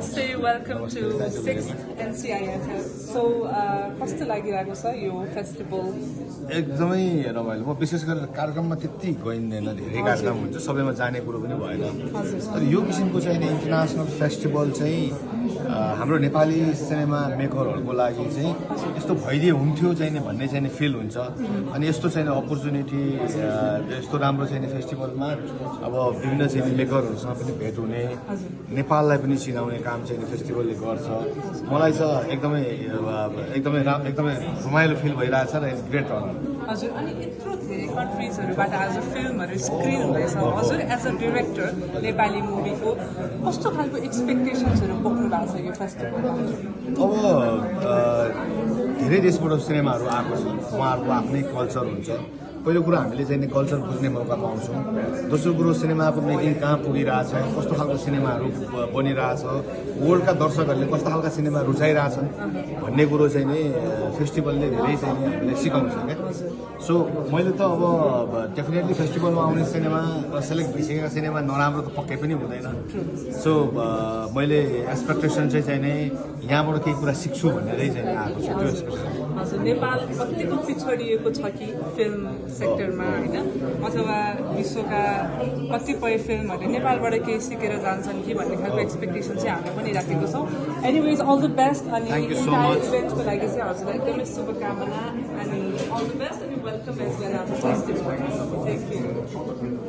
Namaste, welcome to 6th NCIFF. So, कस्तो लागिरहेको छ यो फेस्टिभल? एकदमै रमाइलो। म विशेष गरेर कार्यक्रममा त्यति गइँदैन, धेरै कार्यक्रम हुन्छ, सबैमा जाने कुरो पनि भएन। तर यो किसिमको चाहिँ इन्टरनेसनल फेस्टिभल चाहिँ हाम्रो नेपाली सिनेमा मेकरहरूको लागि चाहिँ यस्तो भइदिए हुन्थ्यो चाहिँ भन्ने चाहिँ फिल हुन्छ। अनि यस्तो चाहिँ अपर्च्युनिटी, यस्तो राम्रो चाहिँ फेस्टिभलमा अब विभिन्न चाहिँ मेकरहरूसँग पनि भेट हुने, नेपाललाई पनि चिनाउने काम चाहिँ फेस्टिभलले गर्छ। मलाई चाहिँ एकदमै एकदमै रमाइलो फिल भइरहेछ र इट्स ग्रेट अनर। हजुर, अनि यत्रो धेरै कन्ट्रिजहरूबाट आज फिल्महरू स्क्रिन हुँदैछ। हजुर एज अ डिरेक्टर नेपाली मुभीको कस्तो खालको एक्सपेक्टेसन्सहरू बोक्नु भएको छ यो फेस्टिभलमा? अब धेरै देशबाट सिनेमाहरू आएको छ, उहाँहरूको आफ्नै कल्चर हुन्छ। पहिलो कुरो हामीले चाहिँ कल्चर बुझ्ने मौका पाउँछौँ। दोस्रो कुरो सिनेमाको मेकिङ कहाँ पुगिरहेछ, कस्तो खालको सिनेमाहरू बनिरहेछ, वर्ल्डका दर्शकहरूले कस्तो खालका सिनेमा रुचाइरहेछन् भन्ने कुरो चाहिँ नि फेस्टिभलले धेरै चाहिँ हामीलाई सिकाउँछ क्या। सो मैले त अब डेफिनेटली फेस्टिभलमा आउने सिनेमा सेलेक्ट भइसकेका सिनेमा नराम्रो त पक्कै पनि हुँदैन। सो मैले एक्सपेक्टेसन चाहिँ नि यहाँबाट केही कुरा सिक्छु भनेरै चाहिँ आएको छु त्यो एक्सपेक्टेसन। हजुर, नेपाल कतिको पिछडिएको छ कि फिल्म सेक्टरमा होइन, अथवा विश्वका कतिपय फिल्महरूले नेपालबाट केही सिकेर जान्छन् कि भन्ने खालको एक्सपेक्टेसन चाहिँ हामीले पनि राखेको छौँ। Anyways all the best. अनि इभेन्टको लागि चाहिँ हजुरलाई एकदमै शुभकामना अनि अल द बेस्ट अनि welcome as well as the festival. Thank you.